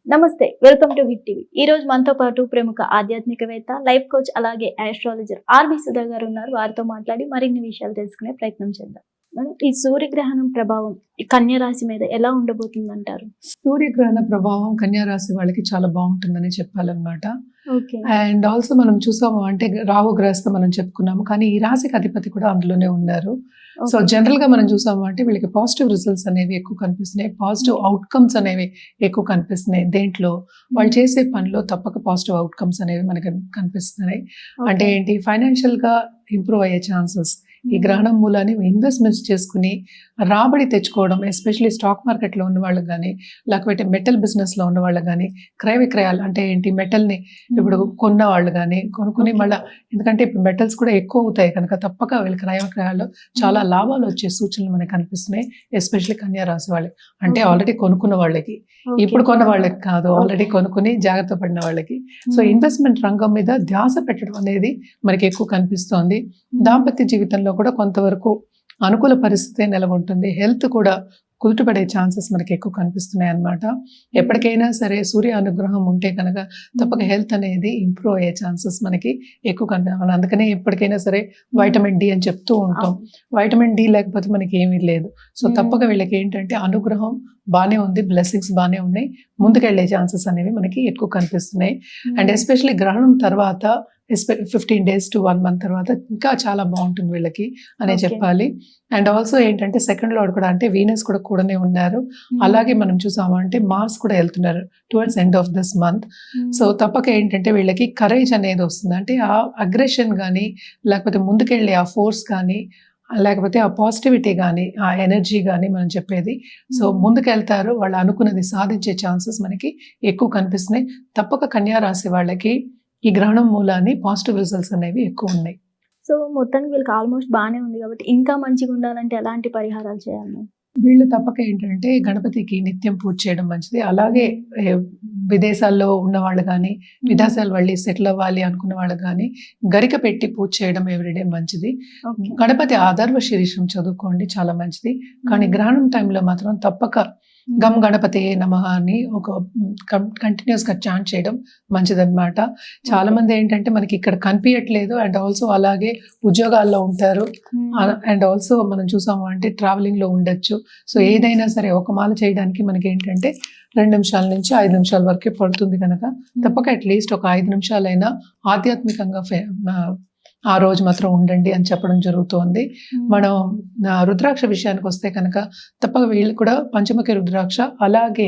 నమస్తే, welcome to hit TV. ఈ రోజు మనతో పాటు ప్రముఖ ఆధ్యాత్మికవేత్త, లైఫ్ కోచ్, అలాగే ఆస్ట్రాలజర్ ఆర్బి సుధా గారు ఉన్నారు. వారితో మాట్లాడి మరిన్ని విషయాలు తెలుసుకునే ప్రయత్నం చేద్దాం. ఈ సూర్యగ్రహణం ప్రభావం ఈ కన్యా రాశి మీద ఎలా ఉండబోతుంది అంటారు? సూర్యగ్రహణ ప్రభావం కన్యా రాశి వాళ్ళకి చాలా బాగుంటుందని చెప్పాలన్నమాట. ఓకే. అండ్ ఆల్సో మనం చూసాము అంటే రాహు గ్రస్త మనం చెప్పుకున్నాము, కానీ ఈ రాశికి అధిపతి కూడా అందులోనే ఉన్నారు. సో జనరల్ గా మనం చూసాము అంటే వీళ్ళకి పాజిటివ్ రిజల్ట్స్ అనేవి ఎక్కువ కనిపిస్తున్నాయి, పాజిటివ్ అవుట్కమ్స్ అనేవి ఎక్కువ కనిపిస్తున్నాయి. దేంట్లో వాళ్ళు చేసే పనిలో తప్పక పాజిటివ్ అవుట్కమ్స్ అనేవి మనకి కనిపిస్తున్నాయి. అంటే ఏంటి, ఫైనాన్షియల్ గా ఇంప్రూవ్ అయ్యే ఛాన్సెస్ ఈ గ్రహణం మూలాన్ని ఇన్వెస్ట్మెంట్స్ చేసుకుని రాబడి తెచ్చుకోవడం, ఎస్పెషల్లీ స్టాక్ మార్కెట్లో ఉన్న వాళ్ళకి కానీ, లేకపోతే మెటల్ బిజినెస్లో ఉన్న వాళ్ళకి కానీ, క్రయ విక్రయాలు అంటే ఏంటి, మెటల్ని ఇప్పుడు కొన్న వాళ్ళు కానీ కొనుక్కుని మళ్ళీ, ఎందుకంటే ఇప్పుడు మెటల్స్ కూడా ఎక్కువ అవుతాయి కనుక తప్పక వీళ్ళ క్రయ విక్రయాల్లో చాలా లాభాలు వచ్చే సూచనలు మనకు కనిపిస్తున్నాయి. ఎస్పెషల్లీ కన్యా రాశి వాళ్ళకి, అంటే ఆల్రెడీ కొనుక్కున్న వాళ్ళకి, ఇప్పుడు కొన్న వాళ్ళకి కాదు, ఆల్రెడీ కొనుక్కుని జాగ్రత్త పడిన వాళ్ళకి. సో ఇన్వెస్ట్మెంట్ రంగం మీద ధ్యాస పెట్టడం అనేది మనకి ఎక్కువ కనిపిస్తోంది. దాంపత్య జీవితంలో కూడా కొంతవరకు అనుకూల పరిస్థితి నెలకొంటుంది. హెల్త్ కూడా కుదుటపడే ఛాన్సెస్ మనకి ఎక్కువ కనిపిస్తున్నాయి అన్నమాట. ఎప్పటికైనా సరే సూర్య అనుగ్రహం ఉంటే కనుక తప్పక హెల్త్ అనేది ఇంప్రూవ్ అయ్యే ఛాన్సెస్ మనకి ఎక్కువ కనిపిస్తుంది. అందుకనే ఎప్పటికైనా సరే వైటమిన్ డి అని చెప్తూ ఉంటాం. వైటమిన్ డి లేకపోతే మనకి ఏమీ లేదు. సో తప్పక వీళ్ళకి ఏంటంటే అనుగ్రహం బాగానే ఉంది, బ్లెస్సింగ్స్ బాగానే ఉన్నాయి, ముందుకెళ్లే ఛాన్సెస్ అనేవి మనకి ఎక్కువ కనిపిస్తున్నాయి. అండ్ ఎస్పెషల్లీ గ్రహణం తర్వాత 15 days to 1 month తర్వాత ఇంకా చాలా బాగుంటుంది వీళ్ళకి అనే చెప్పాలి. అండ్ ఆల్సో ఏంటంటే సెకండ్ లార్డ్ కూడా, అంటే వీనస్ కూడా కూడానే ఉన్నారు. అలాగే మనం చూసాము అంటే మార్స్ కూడా వెళ్తున్నారు towards end of this month. So తప్పక ఏంటంటే వీళ్ళకి కరేజ్ అనేది వస్తుంది. అంటే ఆ అగ్రెషన్ కానీ, లేకపోతే ముందుకెళ్ళే ఆ ఫోర్స్ కానీ, లేకపోతే ఆ పాజిటివిటీ కానీ, ఆ ఎనర్జీ కానీ మనం చెప్పేది. సో ముందుకెళ్తారు, వాళ్ళు అనుకున్నది సాధించే ఛాన్సెస్ మనకి ఎక్కువ కనిపిస్తున్నాయి. తప్పక కన్యా రాశి వాళ్ళకి ఈ గ్రహణం మూలాన్ని పాజిటివ్ రిజల్ట్స్ అనేవి ఎక్కువ ఉన్నాయి. సో మొత్తానికి వీళ్ళకి ఆల్మోస్ట్ బాగానే ఉంది కాబట్టి ఇంకా మంచిగా ఉండాలంటే ఎలాంటి పరిహారాలు చేయాలి? వీళ్ళు తప్పక ఏంటంటే గణపతికి నిత్యం పూజ చేయడం మంచిది. అలాగే విదేశాల్లో ఉన్న వాళ్ళు కానీ, విదేశాలు వెళ్ళి సెటిల్ అవ్వాలి అనుకున్న వాళ్ళు కానీ గరిక పెట్టి పూజ చేయడం ఎవ్రీడే మంచిది. గణపతి ఆధర్వ శీర్షం చదువుకోండి, చాలా మంచిది. కానీ గ్రహణం టైంలో మాత్రం తప్పక గమ్ గణపతి నమః అని ఒక కంటిన్యూస్ గా చాంట్ చేయడం మంచిదన్నమాట. చాలా మంది ఏంటంటే మనకి ఇక్కడ కనిపించట్లేదు, అండ్ ఆల్సో అలాగే ఉద్యోగాల్లో ఉంటారు, అండ్ ఆల్సో మనం చూసాము అంటే ట్రావెలింగ్ లో ఉండొచ్చు. సో ఏదైనా సరే ఒక మాల చేయడానికి మనకి ఏంటంటే 2 నిమిషాల నుంచి 5 నిమిషాల వరకే పడుతుంది కనుక తప్పక అట్లీస్ట్ ఒక 5 నిమిషాలైనా ఆధ్యాత్మికంగా ఆ రోజు మాత్రం ఉండండి అని చెప్పడం జరుగుతోంది. మనం రుద్రాక్ష విషయానికి వస్తే కనుక తప్పక వీళ్ళు కూడా పంచముఖి రుద్రాక్ష, అలాగే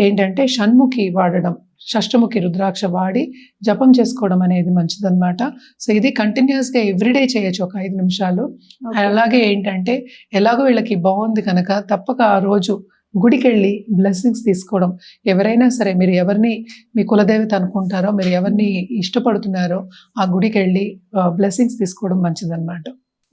ఏంటంటే షణ్ముఖి వాడడం, షష్టముఖి రుద్రాక్ష వాడి జపం చేసుకోవడం అనేది మంచిదన్నమాట. సో ఇది కంటిన్యూస్ గా ఎవ్రీడే చేయొచ్చు ఒక 5 నిమిషాలు. అలాగే ఏంటంటే ఎలాగో వీళ్ళకి బాగుంది కనుక తప్పక ఆ రోజు గుడికి వెళ్ళి బ్లెస్సింగ్స్ తీసుకోవడం. ఎవరైనా సరే, మీరు ఎవరిని మీ కులదేవత అనుకుంటారో, మీరు ఎవరిని ఇష్టపడుతున్నారో ఆ గుడికి వెళ్ళి బ్లెస్సింగ్స్ తీసుకోవడం మంచిదన్నమాట.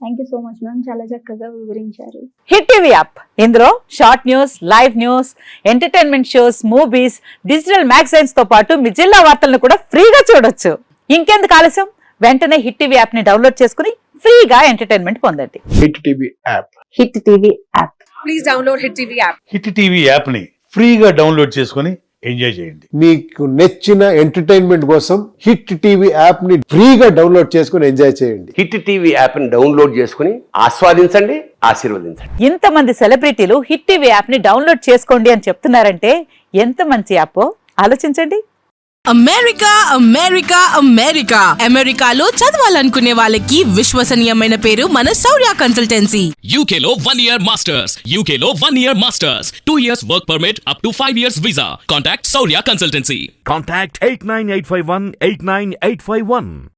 Thank you so much ma'am, చాలా చక్కగా వివరించారు. హిట్ టీవీ యాప్, ఇందులో short news, live news, entertainment shows, movies, digital magazines తో పాటు మీ జిల్లా వార్తలను కూడా ఫ్రీగా చూడొచ్చు. ఇంకెందుకు ఆలస్యం, వెంటనే హిట్ టీవీ యాప్ ని డౌన్లోడ్ చేసుకుని ఫ్రీగా ఎంటర్టైన్మెంట్ పొందండి. Hit TV app. Hit TV app. Please download hit TV app. Hit TV app ని ఫ్రీగా డౌన్లోడ్ చేసుకొని ఎంజాయ్ చేయండి. మీకు నచ్చిన ఎంటర్టైన్మెంట్ కోసం హిట్ టీవీ యాప్ ని ఫ్రీగా డౌన్లోడ్ చేసుకొని ఎంజాయ్ చేయండి. హిట్ టీవీ యాప్ ని డౌన్లోడ్ చేసుకుని ఆస్వాదించండి, ఆశీర్వదించండి. ఇంతమంది సెలబ్రిటీలు హిట్ టీవీ యాప్ ని డౌన్లోడ్ చేసుకోండి అని చెప్తున్నారంటే ఎంత మంచి యాప్ ఆలోచించండి. అమెరికా అమెరికా అమెరికా అమెరికాలో చదవాలనుకునే వాళ్ళకి విశ్వసనీయమైన పేరు మన శౌర్య కన్సల్టెన్సీ. UK లో 1 year masters. UK లో 1 year masters. 2 years work permit up to 5 years visa. Contact Saurya Consultancy. Contact 89851 89851.